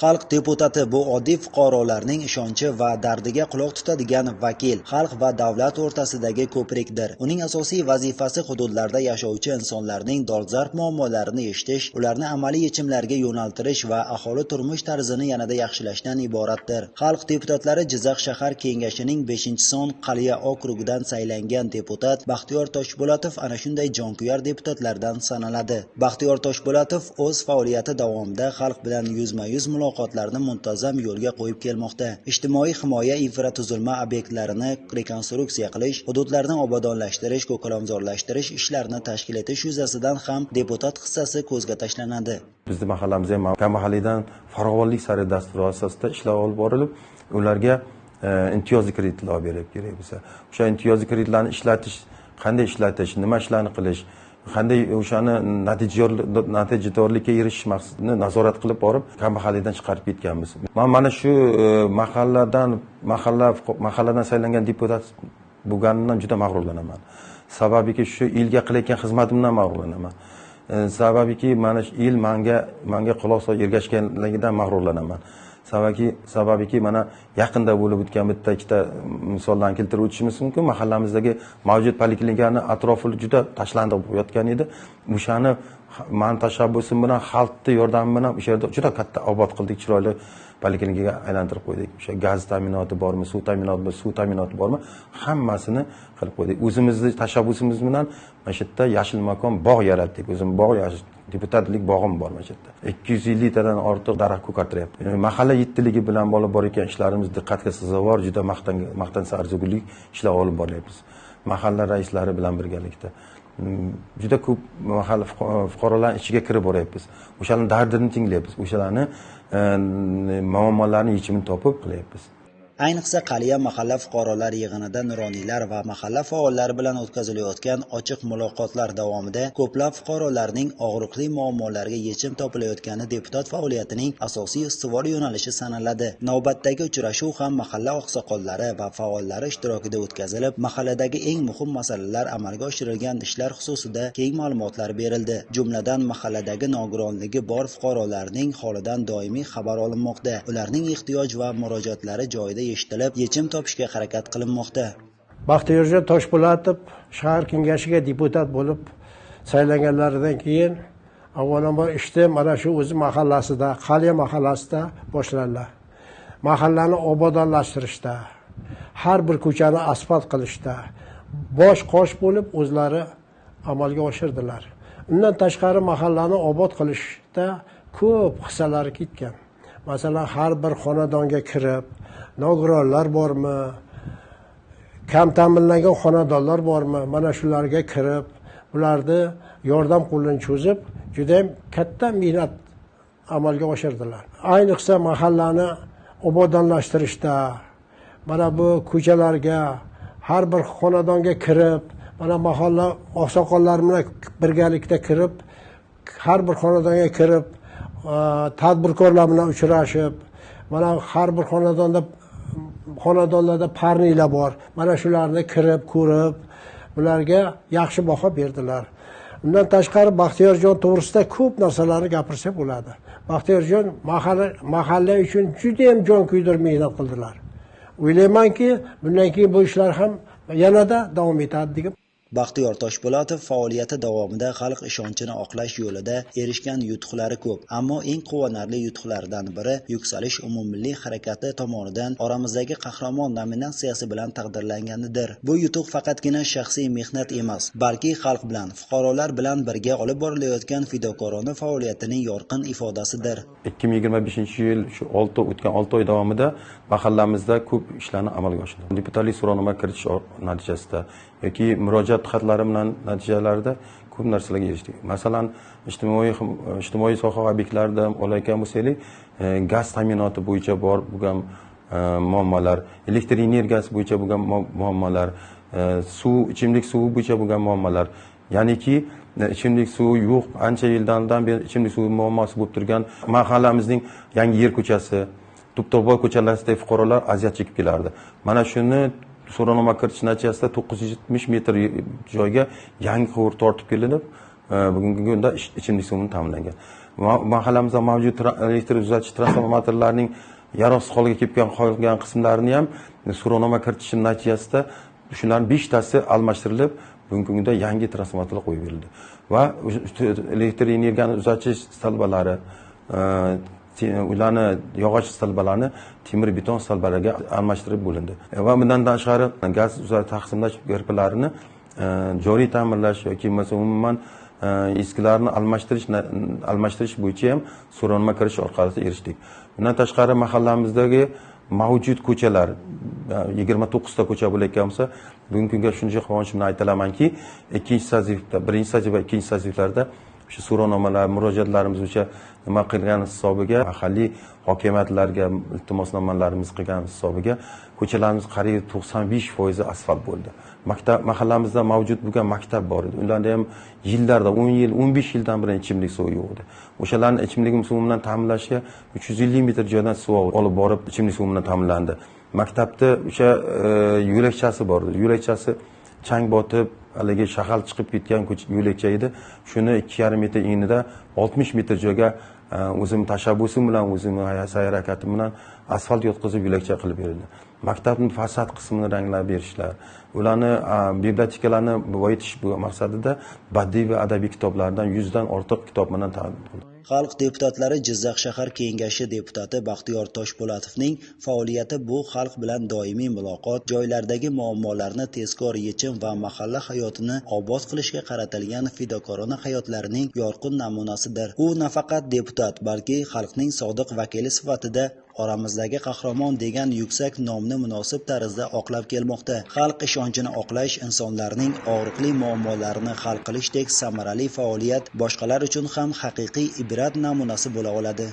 Xalq deputati bu oddiy fuqarolarning ishonchi va dardiga quloq tutadigan vakil, xalq va davlat o'rtasidagi ko'prikdir. Uning asosiy vazifasi hududlarda yashovchi insonlarning dolzarb muammolarini eshitish, ularni amaliy yechimlarga yo'naltirish va aholi turmush tarzini yanada yaxshilashdan iboratdir. Xalq deputatlari Jizzax shahar kengashining 5-son Qaliya okrugidan saylangan deputat Baxtiyor Toshpo'latov ana shunday jonkuyar deputatlardan sanaladi. Baxtiyor Toshpo'latov o'z faoliyati davomida xalq bilan yuzma-yuz muloqotlarni muntazam yo'lga qo'yib kelmoqda. Ijtimoiy himoya infratuzilma obyektlarini rekonstruksiya qilish, hududlarni obodonlashtirish, ko'kalamzorlashtirish ishlarini tashkil etish yuzasidan ham deputat hissasi ko'zga tashlanadi. Bizning mahallamizda ham kambag'allikdan farovonlik sari dasturi asosida ishlar olib borilib, ularga imtiyozli kreditlar berib kerak bo'lsa, o'sha imtiyozli kreditlarni ishlatish, qanday ishlatish, nima ishlarni qilish, qanday o'shani natijadorlikka erishish maqsadini nazorat qilib borib, kambag'allikdan chiqarib ketganmiz. Men mana shu mahalladan saylangan deputat bo'lganimdan juda mag'rurlanaman. Sababiki shu elga qilayotgan xizmatimdan mag'rurlanaman. Sababiki mana shu el menga quloq solib ergashganligidan mag'rurlanaman. Sababiki mana yaqinda bo'lib o'tgan bitta ikkita misollarni keltirib o'tishimiz mumkin. Mahallamizdagi mavjud poliklinikani atrofi juda tashlandiq bo'layotgan edi. O'shani men tashabbusim bilan, xalqning yordami bilan o'sha yerda juda katta obod qildik, chiroyli poliklinikaga aylantirib qo'ydik. O'sha gaz ta'minoti bormi, suv ta'minoti bormi, hammasini qilib qo'ydik. O'zimizning tashabbusimiz bilan mana shu yerda yashil makon, bog' yaratdik. O'zim bog' deputatlik bog'im bor mana shu yerda. 250 tadan ortiq daraxt ko'kartiryapti. Mahalla yettiligi bilan olib borayotgan ishlarimiz diqqatga sazovor, juda maqtansa arzigulik ishlar olib boryapmiz. Mahalla raislari bilan birgalikda juda ko'p mahalla fuqarolar ichiga kirib boryapmiz. O'shalarning dardini tinglayapmiz. O'shalarni muammolarini yechimini topib qilyapmiz. Ayniqsa Qaliya mahalla fuqarolar yig'inida nuroniylar va mahalla faollari bilan o'tkazilayotgan ochiq muloqotlar davomida ko'plab fuqarolarning og'riqli muammolariga yechim topilayotgani deputat faoliyatining asosiy ustuvor yo'nalishi sanaladi. Navbatdagi uchrashuv ham mahalla oqsoqollari va faollari ishtirokida o'tkazilib, mahalladagi eng muhim masalalar amalga oshirilgan ishlar xususida keng ma'lumotlar berildi. Jumladan mahalladagi nogironligi bor fuqarolarning holidan doimiy xabar olinmoqda. Ularning ehtiyoj va murojaatlari joyida eshitilib, yechim topishga harakat qilinmoqda. Baxtiyor Toshpo'latov shahar kengashiga deputat bo'lib saylanganlaridan keyin avvalambor ishni mana shu o'zi mahallasida, Qaliya mahallasida boshlandilar. Mahallani obodonlashtirishda, har bir ko'chani asfalt qilishda bosh-qosh bo'lib o'zlari amalga oshirdilar. Undan tashqari mahallani obod qilishda ko'p hissalari ketgan. Masalan, har bir xonadonga kirib, nogironlar bormi, kam ta'minlangan xonadonlar bormi, mana shularga kirib, ularni yordam qo'lini cho'zib, juda ham katta mehnat amalga oshirdilar. Ayniqsa mahallani obodonlashtirishda, mana bu ko'chalarga, har bir xonadonga kirib, mana mahalla oqsoqollari bilan birgalikda kirib, har bir xonadonga kirib, tadbirkorlar bilan uchrashib, mana har bir xonadonlarda parniylar bor. Mana shularni kirib, ko'rib, ularga yaxshi baho berdilar. Undan tashqari Baxtiyorjon to'g'risida ko'p narsalarni gapirsa bo'ladi. Baxtiyorjon mahalla uchun juda ham jon kuydirib mehnat qildilar. O'ylaymanki, bundan keyin bu ishlar ham yanada davom etadi degan. Baxtiyor Toshpo'latov faoliyati davomida xalq ishonchini oqlash yo'lida erishgan yutuqlari ko'p, ammo eng quvonarli yutuqlardan biri yuksalish umummilliy harakati tomonidan oramizdagi qahramon nominatsiyasi bilan taqdirlanganidir. Bu yutuq faqatgina shaxsiy mehnat emas, balki xalq bilan, fuqarolar bilan birga olib borilayotgan fidokorona faoliyatining yorqin ifodasidir. 2025-yil shu o'tgan 6 oy davomida mahallamizda ko'p ishlarni amalga oshirdik. Deputatlik so'rovnoma kiritish natijasida yoki murojaat xatlari bilan natijalarida ko'p narsalarga erishdik. Masalan, ijtimoiy soha obyektlarida olayotgan bo'lsak, gaz ta'minoti bo'yicha bo'lgan muammolar, elektr energiyasi bo'yicha bo'lgan muammolar, ichimlik suvi bo'yicha bo'lgan muammolar, ya'niki ichimlik suvi yo'q, ancha yildan beri ichimlik suvi muammosi bo'lib turgan mahallamizning Yangi yer ko'chasi, Tubto'boy ko'chalaridagi fuqarolar aziyat chekib kelardi. Mana shuni so'rovnoma kiritish natijasida 970 metr joyga yangi quvur tortib kelinib, bugungi kunda ichimlik suvini ta'minlangan. mahallamizda mavjud elektr uzatish transformatorlarining yaroqsiz holga kelib qolgan qismlarini ham so'rovnoma kiritish natijasida shularning 5 tasi almashtirilib, bugungi kunda yangi transformatorlar qo'yib berildi va elektr energiyani uzatish stolbalari, ularni yog'och stolbalarni temir beton stolbalarga almashtirib bo'lindi. Va bundan tashqari gaz taqsimlash grupalarini joriy ta'mirlash yoki umuman eskilarni almashtirish bo'yicha ham so'rovnoma kirish orqali erishdik. Bundan tashqari mahallamizdagi mavjud ko'chalar 29 ta ko'cha bo'layotgan bo'lsa, bugungi kunga shuncha quvonch bilan aytalamanki, ikkinchi sazifa, birinchi sazifa va ikkinchi sazifalarda shu so'rovnomalar, murojaatlarimiz o'sha nima qilgan hisobiga, mahalliy hokimiyatlarga iltimosnomalarimiz qilgan hisobiga ko'chalarimiz qariyb 95% asfalt bo'ldi. Mahallamizda mavjud bo'lgan maktab bor edi. Ularda ham yillarda 10 yil, 15 yildan beri ichimlik suvi yo'q edi. O'shalarni ichimlik suvi bilan ta'minlashga 350 metr joydan suv olib borib ichimlik suvi bilan ta'minlandi. Maktabda o'sha yo'lakchasi bor edi. Yo'lakchasi chang botib, haligi shahal chiqib ketgan yo'lakcha edi. Shuni 2,5 metr enida 60 metr joyga o'zim tashabbusim bilan, o'zim sa'y-harakatim bilan asfalt yotqizib yo'lakcha qilib berildi. Maktabning fasad qismini ranglab berishlar, ularni bibliotekalarni boyitish maqsadida badiiy va adabiy kitoblardan 100 dan ortiq kitob bilan ta'min qildi. Xalq deputatlari Jizzax shahar kengashi deputati Baxtiyor Toshpo'latovning faoliyati bu xalq bilan doimiy muloqot, joylardagi muammolarni tezkor yechim va mahalla hayotini obod qilishga qaratilgan fidokorona hayotlarining yorqin namunasidir. U nafaqat deputat, balki xalqning sodiq vakili sifatida oramizdagi qahramon degan yuksak nomni munosib tarzda oqlab kelmoqda. Xalq ishonchini oqlash, insonlarning og'riqli muammolarini hal qilishdek samarali faoliyat boshqalar uchun ham haqiqiy ibrat namunasi bo'la oladi.